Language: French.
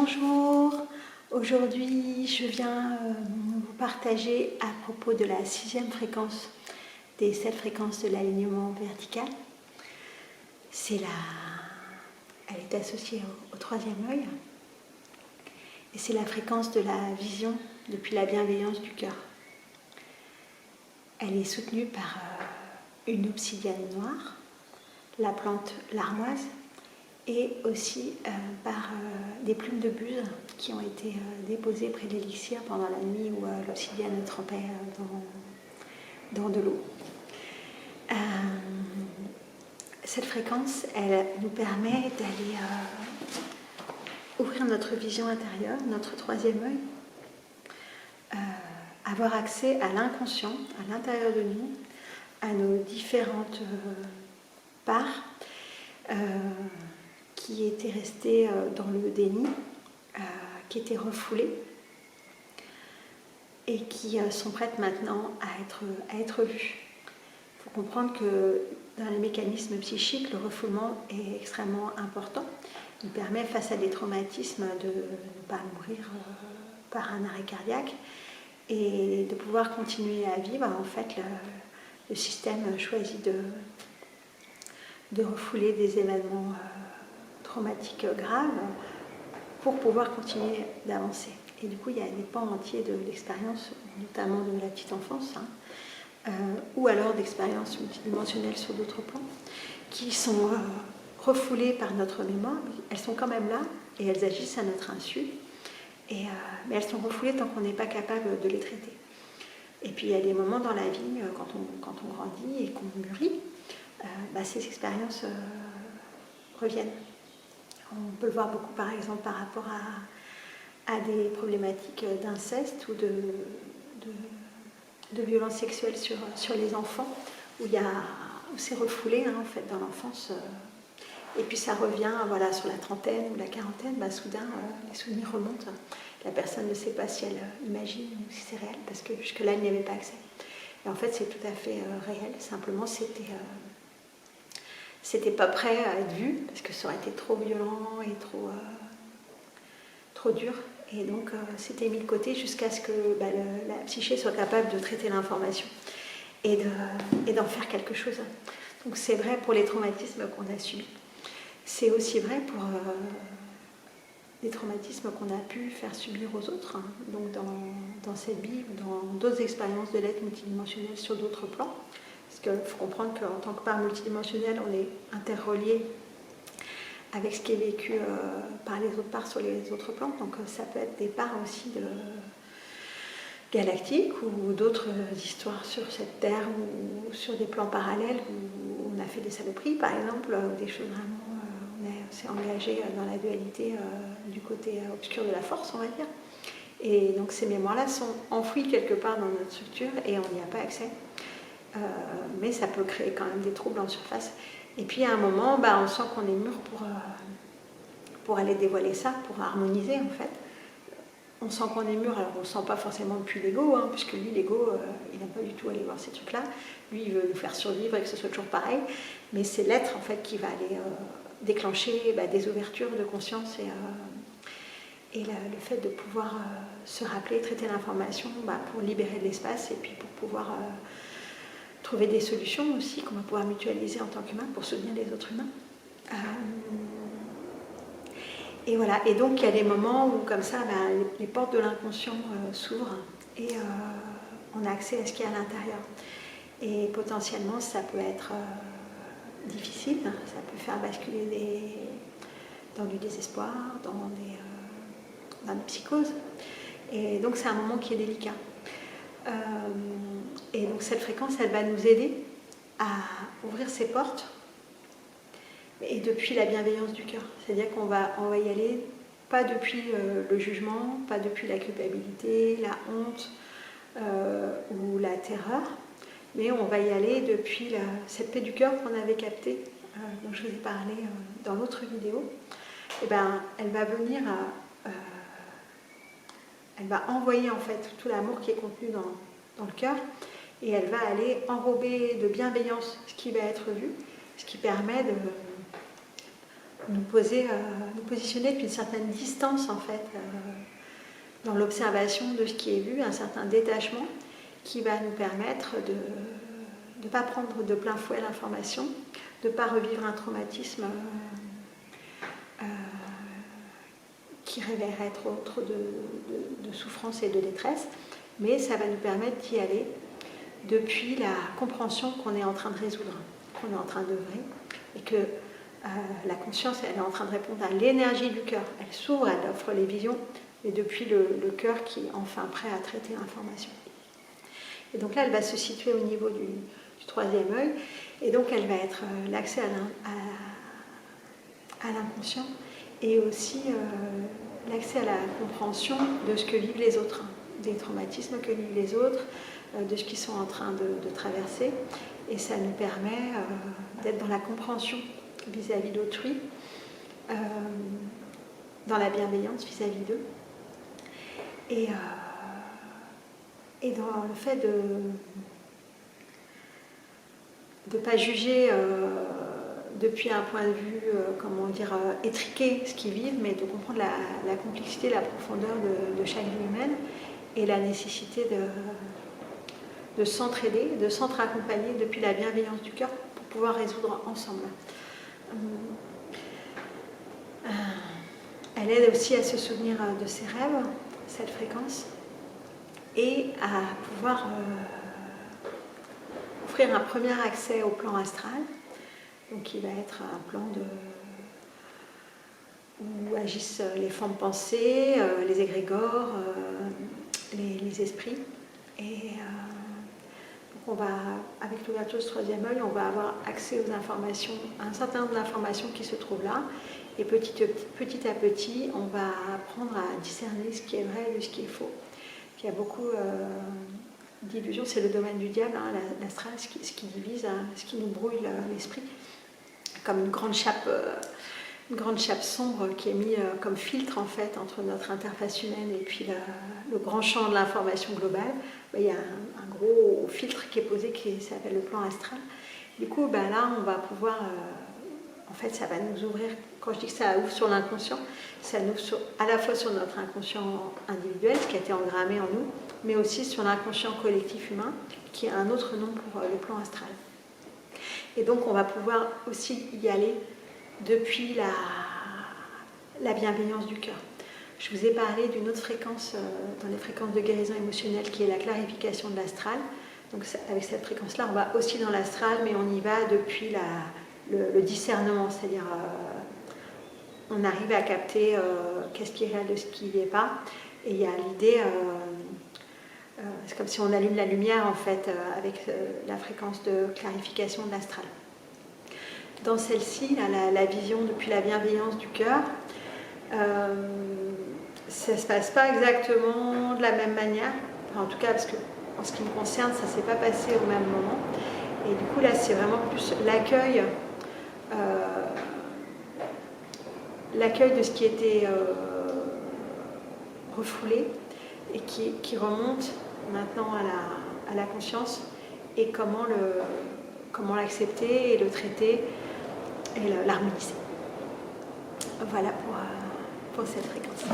Bonjour, aujourd'hui je viens vous partager à propos de la 6e fréquence des 7 fréquences de l'alignement vertical. Elle est associée au 3e œil et c'est la fréquence de la vision depuis la bienveillance du cœur. Elle est soutenue par une obsidienne noire, la plante larmoise, et aussi par des plumes de buse qui ont été déposées près de l'élixir pendant la nuit où l'obsidienne trempait dans de l'eau. Cette fréquence, elle nous permet d'aller ouvrir notre vision intérieure, notre 3e œil, avoir accès à l'inconscient, à l'intérieur de nous, à nos différentes parts, qui étaient restées dans le déni, qui étaient refoulées et qui sont prêtes maintenant à être vues. Il faut comprendre que dans les mécanismes psychiques, le refoulement est extrêmement important. Il permet, face à des traumatismes, de ne pas mourir par un arrêt cardiaque et de pouvoir continuer à vivre. En fait, le système choisit de refouler des événements traumatiques graves pour pouvoir continuer d'avancer. Et du coup, il y a des pans entiers de l'expérience, notamment de la petite enfance, ou alors d'expériences multidimensionnelles sur d'autres plans, qui sont refoulées par notre mémoire. Elles sont quand même là et elles agissent à notre insu, mais elles sont refoulées tant qu'on n'est pas capable de les traiter. Et puis il y a des moments dans la vie, quand on grandit et qu'on mûrit, ces expériences reviennent. On peut le voir beaucoup, par exemple, par rapport à des problématiques d'inceste ou de violences sexuelles sur les enfants, où c'est refoulé en fait, dans l'enfance. Et puis ça revient sur la trentaine ou la quarantaine, soudain les souvenirs remontent. La personne ne sait pas si elle imagine ou si c'est réel, parce que jusque-là, elle n'y avait pas accès. Et en fait, c'est tout à fait réel. Simplement, c'était pas prêt à être vu, parce que ça aurait été trop violent et trop dur. Et donc, c'était mis de côté jusqu'à ce que la psyché soit capable de traiter l'information et d'en faire quelque chose. Donc, c'est vrai pour les traumatismes qu'on a subis. C'est aussi vrai pour des traumatismes qu'on a pu faire subir aux autres, donc dans cette vie ou dans d'autres expériences de l'être multidimensionnel sur d'autres plans. Parce qu'il faut comprendre qu'en tant que part multidimensionnelle, on est interrelié avec ce qui est vécu par les autres parts sur les autres plans. Donc ça peut être des parts aussi galactiques ou d'autres histoires sur cette Terre ou sur des plans parallèles où on a fait des saloperies, par exemple, ou des choses vraiment... on s'est engagé dans la dualité du côté obscur de la force, on va dire. Et donc ces mémoires-là sont enfouies quelque part dans notre structure et on n'y a pas accès. Mais ça peut créer quand même des troubles en surface. Et puis à un moment, on sent qu'on est mûr pour aller dévoiler ça, pour harmoniser en fait. On sent qu'on est mûr, alors on ne sent pas forcément depuis l'ego, puisque lui, l'ego, il n'a pas du tout aller voir ces trucs-là. Lui, il veut nous faire survivre et que ce soit toujours pareil. Mais c'est l'être en fait qui va aller déclencher des ouvertures de conscience et le fait de pouvoir se rappeler, traiter l'information pour libérer de l'espace et puis pour pouvoir trouver des solutions aussi qu'on va pouvoir mutualiser en tant qu'humain pour soutenir les autres humains. Et voilà, et donc il y a des moments où comme ça les portes de l'inconscient s'ouvrent et on a accès à ce qu'il y a à l'intérieur. Et potentiellement ça peut être difficile, ça peut faire basculer dans du désespoir, dans des psychoses. Et donc c'est un moment qui est délicat. Et donc cette fréquence, elle va nous aider à ouvrir ces portes, et depuis la bienveillance du cœur. C'est-à-dire qu'on va y aller, pas depuis le jugement, pas depuis la culpabilité, la honte ou la terreur, mais on va y aller depuis cette paix du cœur qu'on avait captée, dont je vous ai parlé dans l'autre vidéo. Et elle va venir elle va envoyer en fait tout l'amour qui est contenu dans le cœur, et elle va aller enrober de bienveillance ce qui va être vu, ce qui permet nous positionner avec une certaine distance en fait dans l'observation de ce qui est vu, un certain détachement qui va nous permettre de ne pas prendre de plein fouet l'information, de ne pas revivre un traumatisme qui révélerait trop de souffrance et de détresse, mais ça va nous permettre d'y aller depuis la compréhension qu'on est en train de résoudre, qu'on est en train d'œuvrer, et que la conscience, elle est en train de répondre à l'énergie du cœur. Elle s'ouvre, elle offre les visions, mais depuis le cœur qui est enfin prêt à traiter l'information. Et donc là, elle va se situer au niveau du troisième œil, et donc elle va être l'accès à l'inconscient, et aussi l'accès à la compréhension de ce que vivent les autres, des traumatismes que vivent les autres, de ce qu'ils sont en train de traverser. Et ça nous permet d'être dans la compréhension vis-à-vis d'autrui, dans la bienveillance vis-à-vis d'eux, et dans le fait de ne pas juger depuis un point de vue, étriqué ce qu'ils vivent, mais de comprendre la complexité, la profondeur de chaque vie humaine, et la nécessité de s'entraider, de s'entre-accompagner depuis la bienveillance du cœur pour pouvoir résoudre ensemble. Elle aide aussi à se souvenir de ses rêves, cette fréquence, et à pouvoir offrir un premier accès au plan astral, donc qui va être un plan où agissent les formes pensées, les égrégores, les esprits. Et donc on va, avec l'ouverture de ce troisième œil, on va avoir accès aux informations, à un certain nombre d'informations qui se trouvent là. Et petit à petit, on va apprendre à discerner ce qui est vrai de ce qui est faux. Il y a beaucoup d'illusions, c'est le domaine du diable, hein, l'astral, ce qui divise, hein, ce qui nous brouille l'esprit, comme une grande chape sombre qui est mise comme filtre en fait entre notre interface humaine et puis le grand champ de l'information globale. Il y a un gros filtre qui est posé qui s'appelle le plan astral. Du coup, là, on va pouvoir... en fait, ça va nous ouvrir, quand je dis que ça ouvre sur l'inconscient, ça nous ouvre à la fois sur notre inconscient individuel, ce qui a été engrammé en nous, mais aussi sur l'inconscient collectif humain, qui est un autre nom pour le plan astral. Et donc, on va pouvoir aussi y aller depuis la bienveillance du cœur. Je vous ai parlé d'une autre fréquence dans les fréquences de guérison émotionnelle, qui est la clarification de l'astral. Donc, avec cette fréquence-là, on va aussi dans l'astral, mais on y va depuis le discernement, c'est-à-dire on arrive à capter qu'est-ce qui est réel de ce qui n'y est pas, et il y a l'idée, c'est comme si on allume la lumière en fait avec la fréquence de clarification de l'astral. Dans celle-ci, la vision depuis la bienveillance du cœur, ça ne se passe pas exactement de la même manière, enfin, en tout cas parce que en ce qui me concerne, ça ne s'est pas passé au même moment, et du coup là c'est vraiment plus l'accueil de ce qui était refoulé et qui remonte maintenant à la conscience, et comment l'accepter et le traiter et l'harmoniser. Voilà pour cette fréquence.